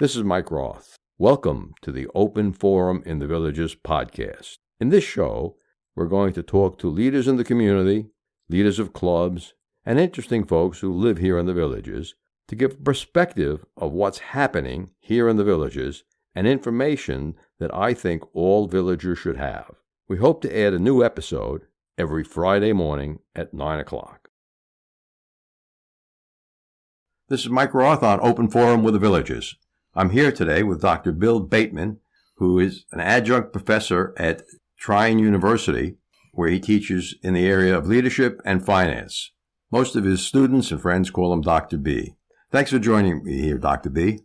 This is Mike Roth. Welcome to the Open Forum in the Villages podcast. In this show, we're going to talk to leaders in the community, leaders of clubs, and interesting folks who live here in the villages to give a perspective of what's happening here in the villages and information that I think all villagers should have. We hope to add a new episode every Friday morning at 9 o'clock. This is Mike Roth on Open Forum with the Villages. I'm here today with Dr. Bill Bateman, who is an adjunct professor at Trine University, where he teaches in the area of leadership and finance. Most of his students and friends call him Dr. B. Thanks for joining me here, Dr. B.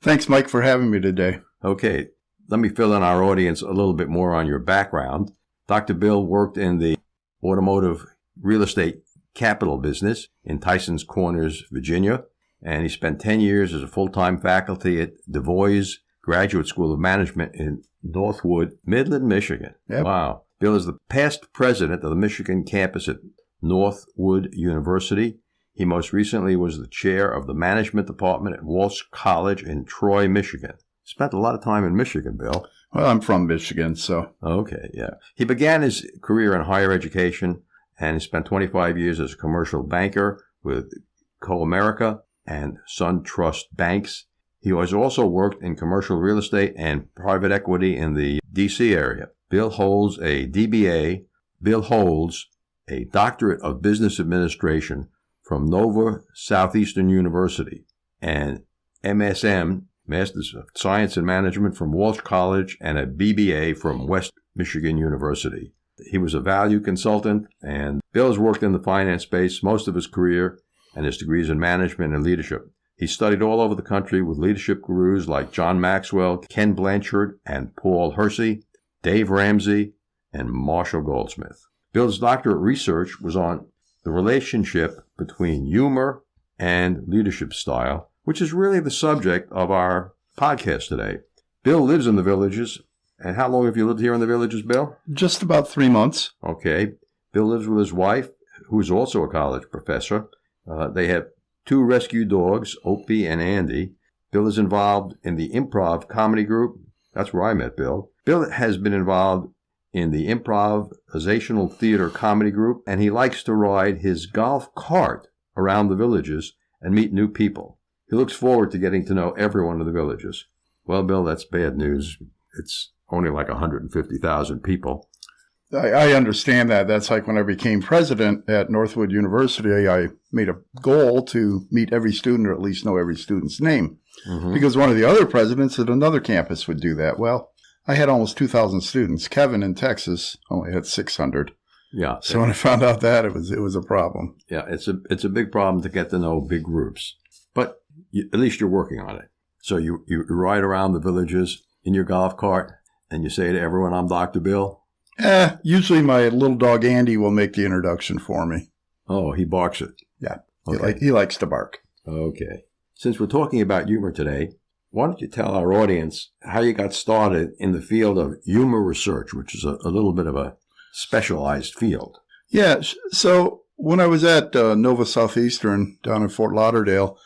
Thanks, Mike, for having me today. Okay, let me fill in our audience a little bit more on your background. Dr. Bill worked in the automotive real estate capital business in Tyson's Corners, Virginia, and he spent 10 years as a full-time faculty at DeVos Graduate School of Management in Northwood, Midland, Michigan. Yep. Wow. Bill is the past president of the Michigan campus at Northwood University. He most recently was the chair of the management department at Walsh College in Troy, Michigan. Spent a lot of time in Michigan, Bill. Well, I'm from Michigan, so. Okay, yeah. He began his career in higher education, and he spent 25 years as a commercial banker with Comerica and SunTrust banks. He has also worked in commercial real estate and private equity in the D.C. area. Bill holds a DBA. Bill holds a Doctorate of Business Administration from Southeastern University and MSM, Masters of Science and Management from Walsh College, and a BBA from West Michigan University. He was a value consultant, and Bill has worked in the finance space most of his career and his degrees in management and leadership. He studied all over the country with leadership gurus like John Maxwell, Ken Blanchard, and Paul Hersey, Dave Ramsey, and Marshall Goldsmith. Bill's doctorate research was on the relationship between humor and leadership style, which is really the subject of our podcast today. Bill lives in the villages. And how long have you lived here in the villages, Bill? Just about 3 months. Okay. Bill lives with his wife, who's also a college professor. They have 2 rescue dogs, Opie and Andy. Bill is involved in the improv comedy group. That's where I met Bill. Bill has been involved in the improvisational theater comedy group, and he likes to ride his golf cart around the villages and meet new people. He looks forward to getting to know everyone in the villages. Well, Bill, that's bad news. It's only like 150,000 people. I understand that. That's like when I became president at Northwood University, I made a goal to meet every student or at least know every student's name. Mm-hmm. Because one of the other presidents at another campus would do that. Well, I had almost 2,000 students. Kevin in Texas only had 600. Yeah. So when I found out that, it was a problem. Yeah, it's a big problem to get to know big groups. But at least you're working on it. So you ride around the villages in your golf cart and you say to everyone, I'm Dr. Bill? Usually my little dog Andy will make the introduction for me. Oh, he barks it. Yeah, okay. He likes to bark. Okay. Since we're talking about humor today, why don't you tell our audience how you got started in the field of humor research, which is a little bit of a specialized field? Yeah, so when I was at Southeastern down in Fort Lauderdale,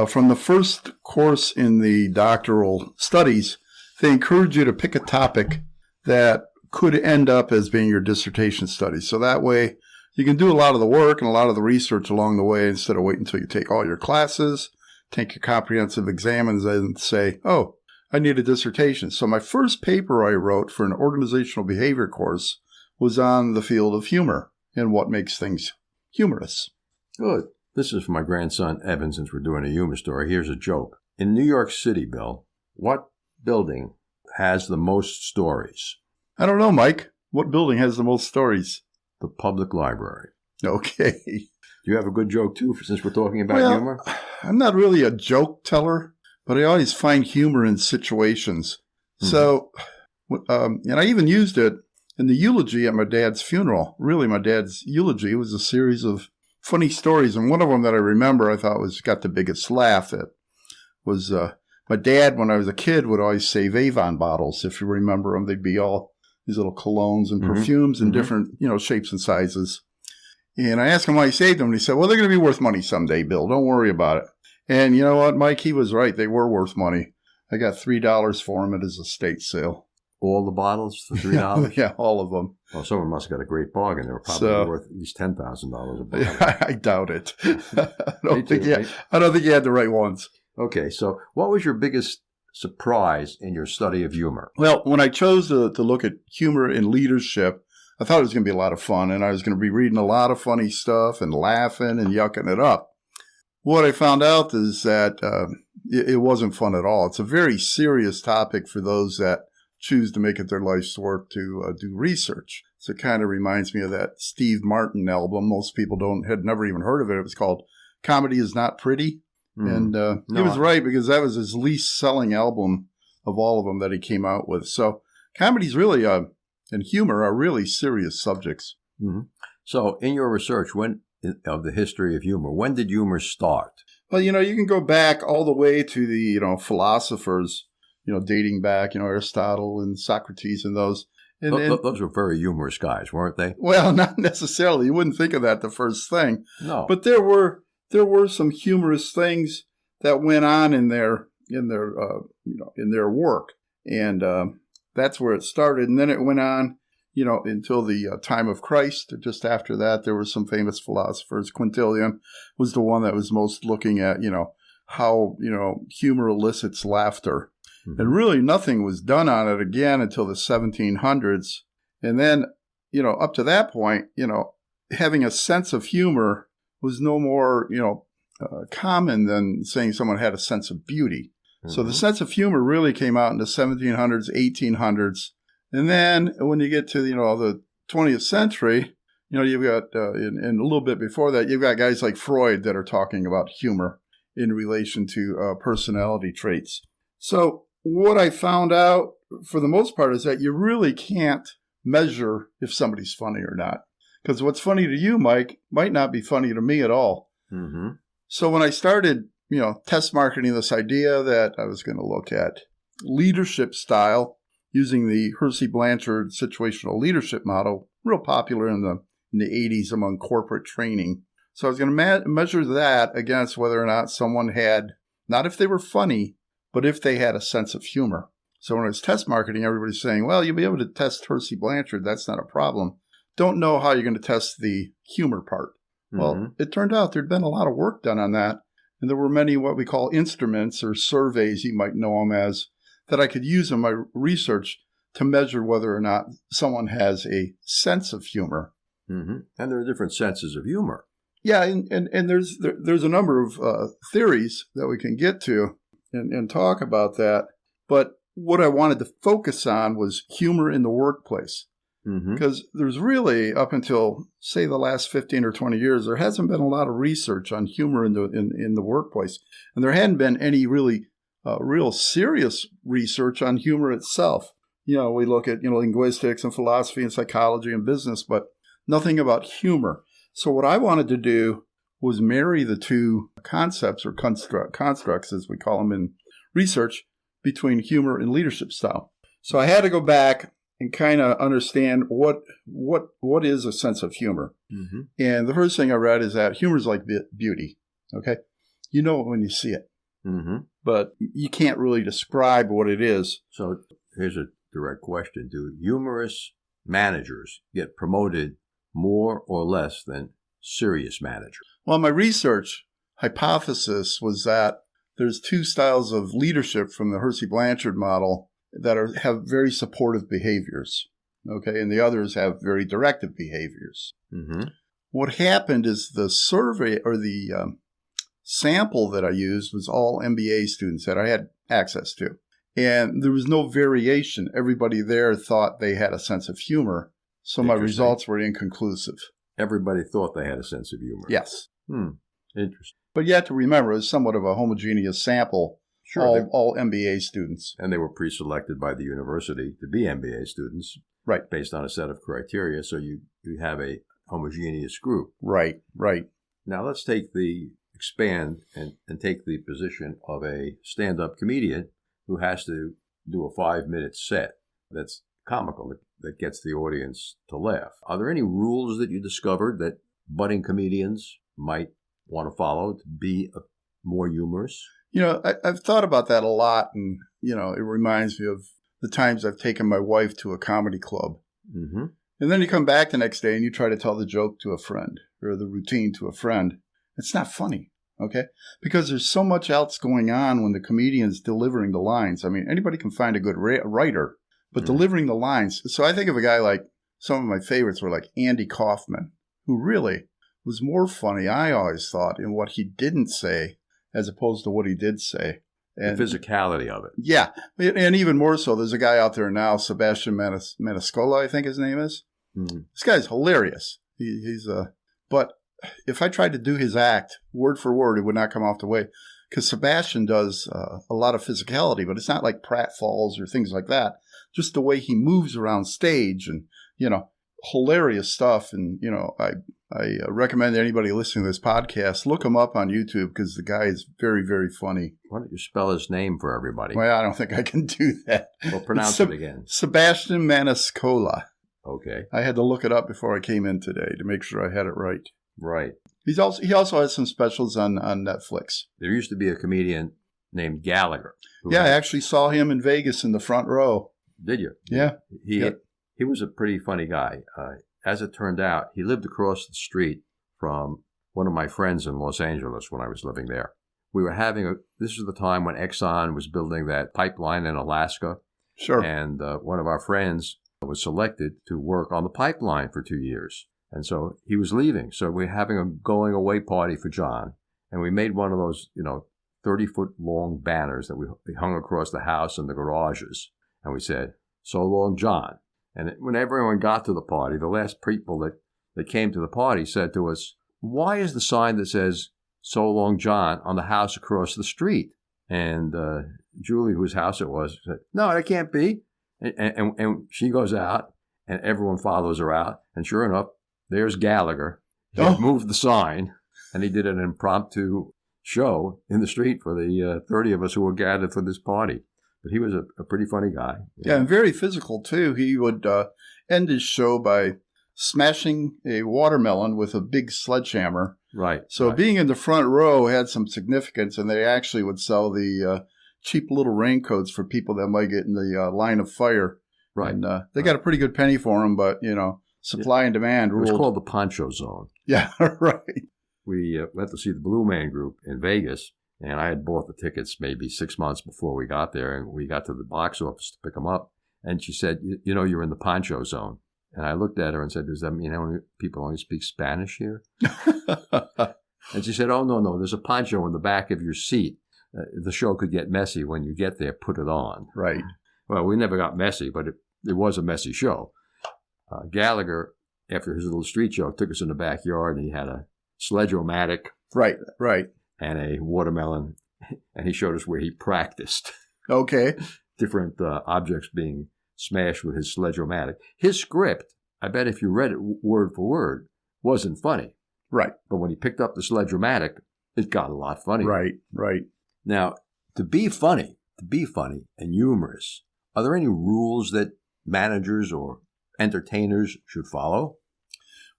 from the first course in the doctoral studies, they encourage you to pick a topic that could end up as being your dissertation study. So that way you can do a lot of the work and a lot of the research along the way instead of waiting until you take all your classes, take your comprehensive exam, and then say, oh, I need a dissertation. So my first paper I wrote for an organizational behavior course was on the field of humor and what makes things humorous. Good. This is for my grandson, Evan, since we're doing a humor story. Here's a joke. In New York City, Bill, what building has the most stories? I don't know, Mike. What building has the most stories? The public library. Okay. Do you have a good joke, too, since we're talking about humor? I'm not really a joke teller, but I always find humor in situations. Mm-hmm. So, and I even used it in the eulogy at my dad's funeral. Really, my dad's eulogy was a series of funny stories. And one of them that I remember I thought got the biggest laugh at was my dad, when I was a kid, would always save Avon bottles. If you remember them, they'd be all these little colognes and perfumes in different, shapes and sizes. And I asked him why he saved them, and he said, well, they're going to be worth money someday, Bill. Don't worry about it. And you know what, Mike? He was right. They were worth money. I got $3 for them at his estate sale. All the bottles for $3? Yeah, all of them. Well, someone must have got a great bargain. They were probably worth at least $10,000 a bottle. I doubt it. I don't think he had the right ones. Okay, so what was your biggest surprise in your study of humor? Well, when I chose to look at humor in leadership, I thought it was going to be a lot of fun, and I was going to be reading a lot of funny stuff and laughing and yucking it up. What I found out is that it wasn't fun at all. It's a very serious topic for those that choose to make it their life's work to do research. So it kind of reminds me of that Steve Martin album. Most people had never even heard of it. It was called Comedy Is Not Pretty. And he was right, because that was his least selling album of all of them that he came out with. So comedy's really, and humor are really serious subjects. Mm-hmm. So in your research of the history of humor, when did humor start? Well, you can go back all the way to the, philosophers, dating back, Aristotle and Socrates and those. And those were very humorous guys, weren't they? Well, not necessarily. You wouldn't think of that the first thing. No. But there were some humorous things that went on in their work, and that's where it started. And then it went on, until the time of Christ. Just after that, there were some famous philosophers. Quintilian was the one that was most looking at, how humor elicits laughter, and really nothing was done on it again until the 1700s. And then, up to that point, having a sense of humor was no more, common than saying someone had a sense of beauty. Mm-hmm. So the sense of humor really came out in the 1700s, 1800s. And then when you get to, the 20th century, you've got, and a little bit before that, you've got guys like Freud that are talking about humor in relation to personality traits. So what I found out for the most part is that you really can't measure if somebody's funny or not. Because what's funny to you, Mike, might not be funny to me at all. Mm-hmm. So when I started, test marketing this idea that I was going to look at leadership style using the Hersey Blanchard situational leadership model, real popular in the 80s among corporate training. So I was going to measure that against whether or not someone had, not if they were funny, but if they had a sense of humor. So when I was test marketing, everybody's saying, well, you'll be able to test Hersey Blanchard. That's not a problem. Don't know how you're going to test the humor part. Well, it turned out there'd been a lot of work done on that. And there were many what we call instruments or surveys, you might know them as, that I could use in my research to measure whether or not someone has a sense of humor. Mm-hmm. And there are different senses of humor. Yeah, and there's a number of theories that we can get to and talk about that. But what I wanted to focus on was humor in the workplace. Because there's really, up until, say, the last 15 or 20 years, there hasn't been a lot of research on humor in the workplace. And there hadn't been any really real serious research on humor itself. We look at, linguistics and philosophy and psychology and business, but nothing about humor. So what I wanted to do was marry the two concepts or constructs, as we call them in research, between humor and leadership style. So I had to go back and kind of understand what is a sense of humor. Mm-hmm. And the first thing I read is that humor is like beauty, okay? You know it when you see it, but you can't really describe what it is. So here's a direct question. Do humorous managers get promoted more or less than serious managers? Well, my research hypothesis was that there's two styles of leadership from the Hersey Blanchard model that have very supportive behaviors, okay, and the others have very directive behaviors. Mm-hmm. What happened is the survey or the sample that I used was all MBA students that I had access to, and there was no variation. Everybody there thought they had a sense of humor, so my results were inconclusive. Everybody thought they had a sense of humor. Yes. Interesting. But you have to remember, it's somewhat of a homogeneous sample. Sure, all MBA students. And they were pre-selected by the university to be MBA students. Right. Based on a set of criteria. So you have a homogeneous group. Right. Now let's expand and take the position of a stand-up comedian who has to do a 5-minute set that's comical, that gets the audience to laugh. Are there any rules that you discovered that budding comedians might want to follow to be more humorous? I've thought about that a lot, and, it reminds me of the times I've taken my wife to a comedy club. Mm-hmm. And then you come back the next day and you try to tell the joke to a friend or the routine to a friend. It's not funny, okay? Because there's so much else going on when the comedian's delivering the lines. I mean, anybody can find a good writer, but delivering the lines. So I think of a guy like, some of my favorites were like Andy Kaufman, who really was more funny, I always thought, in what he didn't say as opposed to what he did say. And the physicality of it. Yeah. And even more so, there's a guy out there now, Sebastian Maniscalco, I think his name is. Mm-hmm. This guy's hilarious. But if I tried to do his act word for word, it would not come off the way. Because Sebastian does a lot of physicality, but it's not like pratfalls or things like that. Just the way he moves around stage and, hilarious stuff. And, I recommend anybody listening to this podcast, look him up on YouTube because the guy is very, very funny. Why don't you spell his name for everybody? Well, I don't think I can do that. Well, pronounce it again. Sebastian Maniscalco. Okay. I had to look it up before I came in today to make sure I had it right. Right. He also has some specials on Netflix. There used to be a comedian named Gallagher. Yeah, I actually saw him in Vegas in the front row. Did you? Yeah. He was a pretty funny guy. As it turned out, he lived across the street from one of my friends in Los Angeles when I was living there. We were this was the time when Exxon was building that pipeline in Alaska. Sure. And one of our friends was selected to work on the pipeline for 2 years. And so he was leaving. So we're having a going away party for John. And we made one of those, 30-foot long banners that we hung across the house and the garages. And we said, "So long, John." And when everyone got to the party, the last people that came to the party said to us, "Why is the sign that says, 'So long, John,' on the house across the street?" And Julie, whose house it was, said, "No, that can't be." And she goes out, and everyone follows her out. And sure enough, there's Gallagher. He had moved the sign, and he did an impromptu show in the street for the 30 of us who were gathered for this party. But he was a pretty funny guy. Yeah, and very physical, too. He would end his show by smashing a watermelon with a big sledgehammer. Right. So being in the front row had some significance, and they actually would sell the cheap little raincoats for people that might get in the line of fire. Right. And they got a pretty good penny for them, but, supply and demand ruled. It was called the Poncho Zone. Yeah, right. We went to see the Blue Man Group in Vegas, and I had bought the tickets maybe 6 months before we got there, and we got to the box office to pick them up. And she said, "You're in the Poncho Zone." And I looked at her and said, "Does that mean people only speak Spanish here?" And she said, "Oh, no, there's a poncho in the back of your seat. The show could get messy when you get there. Put it on." Right. Well, we never got messy, but it was a messy show. Gallagher, after his little street show, took us in the backyard, and he had a sledge-o-matic. Right. And a watermelon, and he showed us where he practiced. Okay. Different objects being smashed with his sledge-o-matic. His script, I bet if you read it word for word, wasn't funny. Right. But when he picked up the sledge-o-matic, it got a lot funnier. Right. Now, to be funny and humorous, are there any rules that managers or entertainers should follow?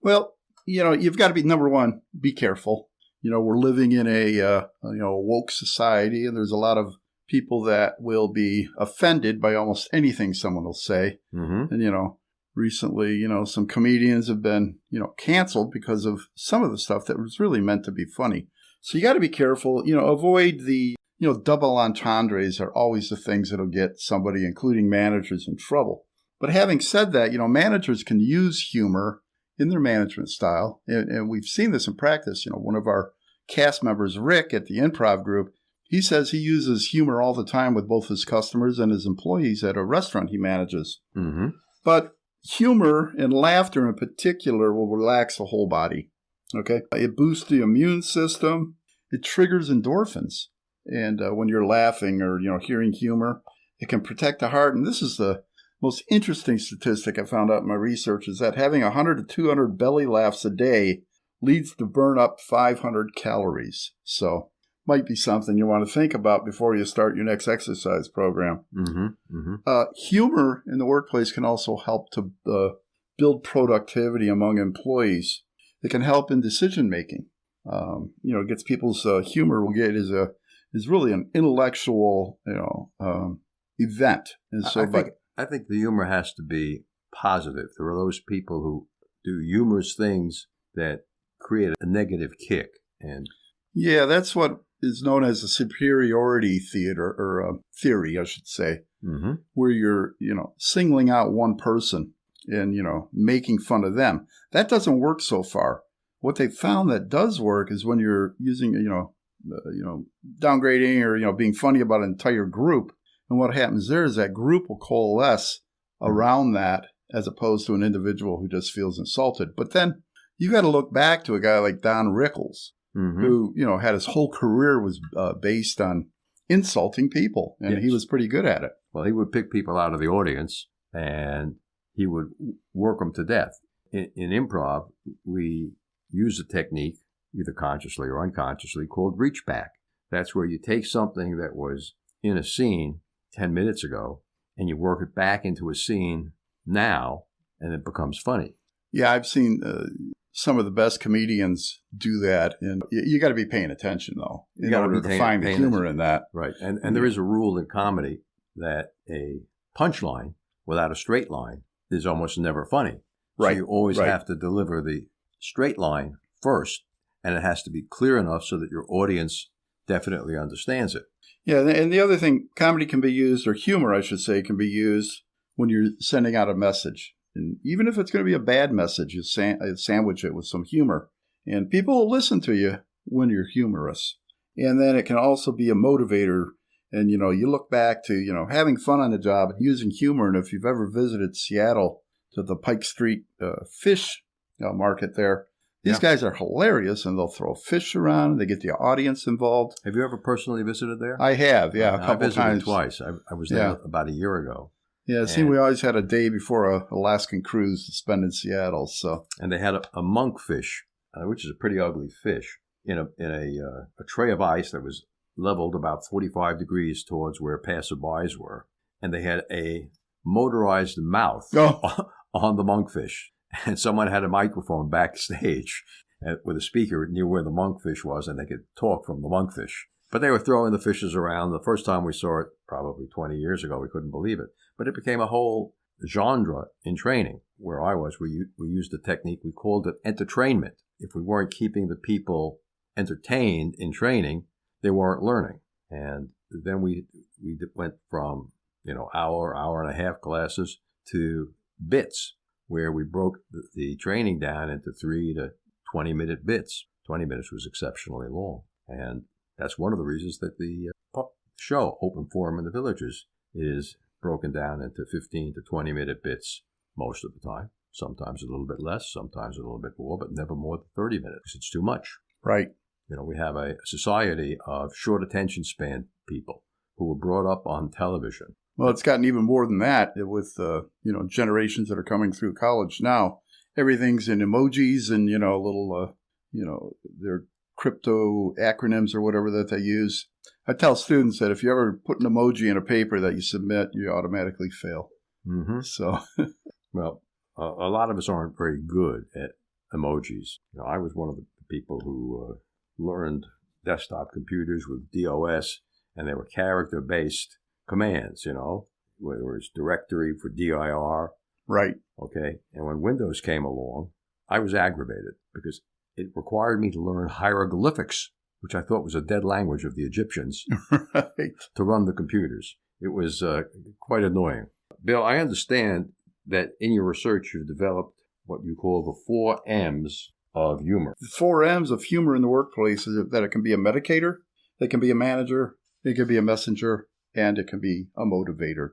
Well, you've got to be, number one, be careful. We're living in a woke society, and there's a lot of people that will be offended by almost anything someone will say. Mm-hmm. And, recently, some comedians have been, canceled because of some of the stuff that was really meant to be funny. So you got to be careful, avoid the, double entendres are always the things that'll get somebody, including managers, in trouble. But having said that, managers can use humor in their management style. And we've seen this in practice. One of our cast members, Rick, at the improv group, he says he uses humor all the time with both his customers and his employees at a restaurant he manages. Mm-hmm. But humor and laughter in particular will relax the whole body. Okay? It boosts the immune system. It triggers endorphins. And when you're laughing or, hearing humor, it can protect the heart. And this is the most interesting statistic I found out in my research, is that having 100 to 200 belly laughs a day leads to burn up 500 calories. So might be something you want to think about before you start your next exercise program. Mm-hmm. Mm-hmm. Humor in the workplace can also help to build productivity among employees. It can help in decision making. It gets people's humor will get is is really an intellectual, event. And so, I think the humor has to be positive. There are those people who do humorous things that create a negative kick. And yeah, that's what is known as a superiority theater, or theory, I should say, where you're, singling out one person and, making fun of them. That doesn't work so far. What they found that does work is when you're using, downgrading or, being funny about an entire group. And what happens there is that group will coalesce around that, as opposed to an individual who just feels insulted. But then you got to look back to a guy like Don Rickles, who, had his whole career was based on insulting people, and he was pretty good at it. Well, he would pick people out of the audience, and he would work them to death. In improv, we use a technique, either consciously or unconsciously, called reach back. That's where you take something that was in a scene 10 minutes ago, and you work it back into a scene now, and it becomes funny. Yeah, I've seen some of the best comedians do that, and you got to be paying attention, though, in order to find the humor in that. Right, and there is a rule in comedy that a punchline without a straight line is almost never funny. Right. So you always have to deliver the straight line first, and it has to be clear enough so that your audience definitely understands it. Yeah, and the other thing, comedy can be used, or humor, I should say, can be used when you're sending out a message. And even if it's going to be a bad message, you sandwich it with some humor. And people will listen to you when you're humorous. And then it can also be a motivator. And, you look back to, having fun on the job and using humor. And if you've ever visited Seattle to the Pike Street fish market there, these guys are hilarious, and they'll throw fish around. And they get the audience involved. Have you ever personally visited there? I have, a couple I visited times. Twice. I was there about a year ago. Yeah, it seemed we always had a day before a Alaskan cruise to spend in Seattle. So, and they had a monkfish, which is a pretty ugly fish, in a tray of ice that was leveled about 45 degrees towards where passerbys were, and they had a motorized mouth on the monkfish, and someone had a microphone backstage with a speaker near where the monkfish was, and they could talk from the monkfish. But they were throwing the fishes around. The first time we saw it, probably 20 years ago, we couldn't believe it. But it became a whole genre in training. Where I was, we used a technique, we called it entertainment. If we weren't keeping the people entertained in training, they weren't learning. And then we went from, hour and a half classes to bits, where we broke the training down into 3 to 20-minute bits. 20 minutes was exceptionally long. And that's one of the reasons that the show, Open Forum in the Villages, is broken down into 15 to 20-minute bits most of the time. Sometimes a little bit less, sometimes a little bit more, but never more than 30 minutes. It's too much. Right. We have a society of short attention span people who were brought up on television. Well, it's gotten even more than that with, generations that are coming through college now. Everything's in emojis and, little, their crypto acronyms or whatever that they use. I tell students that if you ever put an emoji in a paper that you submit, you automatically fail. Mm-hmm. So, well, a lot of us aren't very good at emojis. I was one of the people who learned desktop computers with DOS, and they were character-based commands, whether it's directory for DIR. Right. Okay. And when Windows came along, I was aggravated because it required me to learn hieroglyphics, which I thought was a dead language of the Egyptians, right, to run the computers. It was quite annoying. Bill, I understand that in your research you've developed what you call the 4 M's of humor. The 4 M's of humor in the workplace is that it can be a medicator, it can be a manager, it can be a messenger, and it can be a motivator.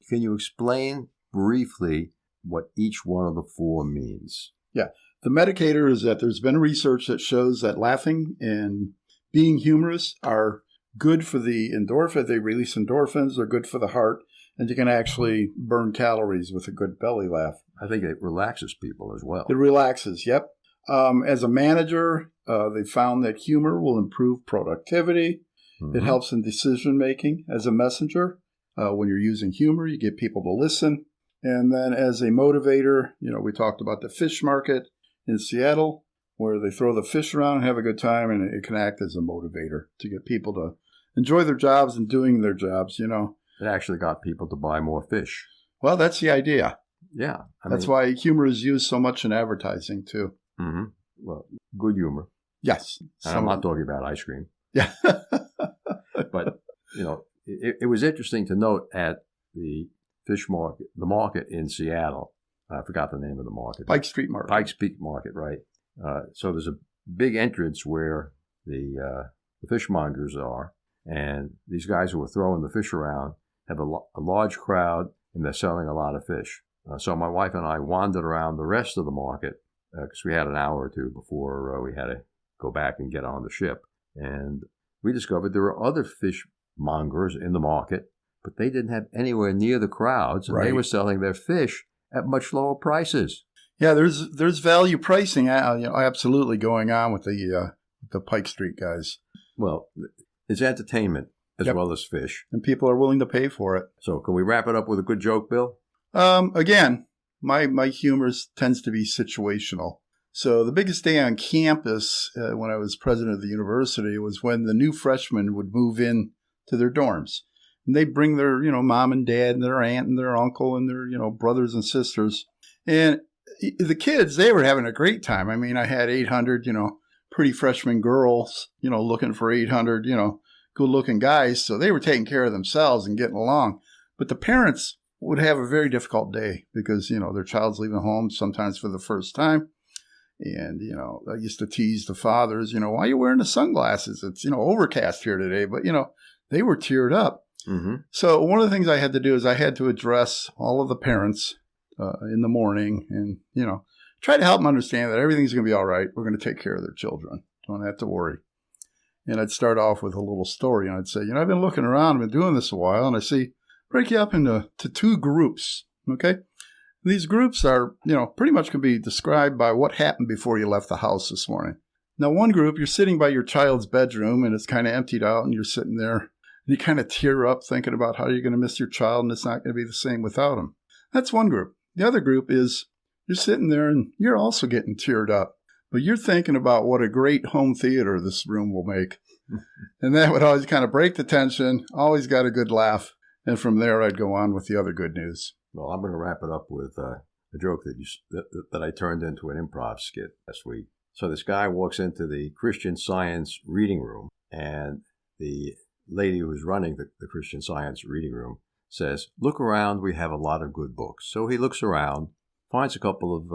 Can you explain briefly what each one of the 4 means? Yeah. The medicator is that there's been research that shows that laughing and being humorous are good for the endorphin. They release endorphins. They're good for the heart. And you can actually burn calories with a good belly laugh. I think it relaxes people as well. It relaxes, yep. As a manager, they found that humor will improve productivity. Mm-hmm. It helps in decision-making. As a messenger, when you're using humor, you get people to listen. And then as a motivator, we talked about the fish market in Seattle, where they throw the fish around and have a good time, and it can act as a motivator to get people to enjoy their jobs and doing their jobs, you know. It actually got people to buy more fish. Well, that's the idea. Yeah. That's why humor is used so much in advertising, too. Mm-hmm. Well, good humor. Yes. And I'm not talking about ice cream. Yeah. But, you know, it was interesting to note at the fish market, the market in Seattle. I forgot the name of the market. Pike Street Market. Pike Street Market, right. So there's a big entrance where the fishmongers are. And these guys who are throwing the fish around have a large crowd, and they're selling a lot of fish. So my wife and I wandered around the rest of the market because we had an hour or two before we had to go back and get on the ship. And we discovered there were other fishmongers in the market, but they didn't have anywhere near the crowds, and Right. they were selling their fish at much lower prices. Yeah, there's value pricing, absolutely going on with the Pike Street guys. Well, it's entertainment as Yep. well as fish. And people are willing to pay for it. So can we wrap it up with a good joke, Bill? Again, my humor tends to be situational. So the biggest day on campus when I was president of the university was when the new freshmen would move in to their dorms. And they'd bring their, mom and dad and their aunt and their uncle and their, brothers and sisters. And the kids, they were having a great time. I mean, I had 800, pretty freshman girls, looking for 800, good-looking guys. So they were taking care of themselves and getting along. But the parents would have a very difficult day because, their child's leaving home sometimes for the first time. And, I used to tease the fathers, why are you wearing the sunglasses? It's, overcast here today. But, they were teared up. Mm-hmm. So one of the things I had to do is I had to address all of the parents in the morning and, try to help them understand that everything's going to be all right. We're going to take care of their children. Don't have to worry. And I'd start off with a little story. And I'd say, I've been looking around. I've been doing this a while. And I see, break you up into two groups. Okay. These groups are, pretty much can be described by what happened before you left the house this morning. Now, one group, you're sitting by your child's bedroom and it's kind of emptied out and you're sitting there and you kind of tear up thinking about how you're going to miss your child and it's not going to be the same without him. That's one group. The other group is you're sitting there and you're also getting teared up, but you're thinking about what a great home theater this room will make. And that would always kind of break the tension, always got a good laugh. And from there, I'd go on with the other good news. Well, I'm going to wrap it up with a joke that I turned into an improv skit last week. So this guy walks into the Christian Science reading room, and the lady who's running the Christian Science reading room says, "Look around, we have a lot of good books." So he looks around, finds a couple of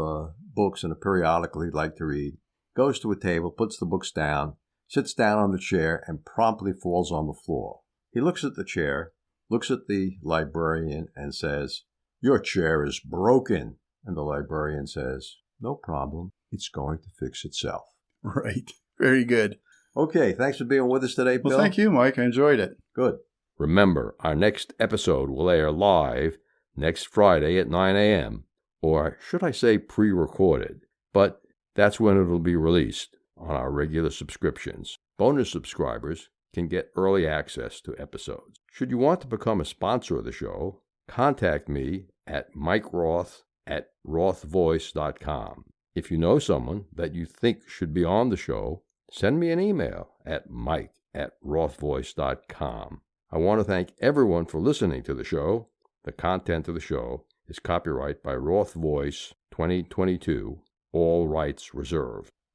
books and a periodical he'd like to read, goes to a table, puts the books down, sits down on the chair, and promptly falls on the floor. He looks at the chair, looks at the librarian, and says, "Your chair is broken." And the librarian says, "No problem. It's going to fix itself." Right. Very good. Okay, thanks for being with us today, Bill. Well, thank you, Mike. I enjoyed it. Good. Remember, our next episode will air live next Friday at 9 a.m., or should I say pre-recorded, but that's when it'll be released on our regular subscriptions. Bonus subscribers can get early access to episodes. Should you want to become a sponsor of the show, contact me at mikeroth@rothvoice.com. If you know someone that you think should be on the show, send me an email at mike@rothvoice.com. I want to thank everyone for listening to the show. The content of the show is copyright by Roth Voice 2022, all rights reserved.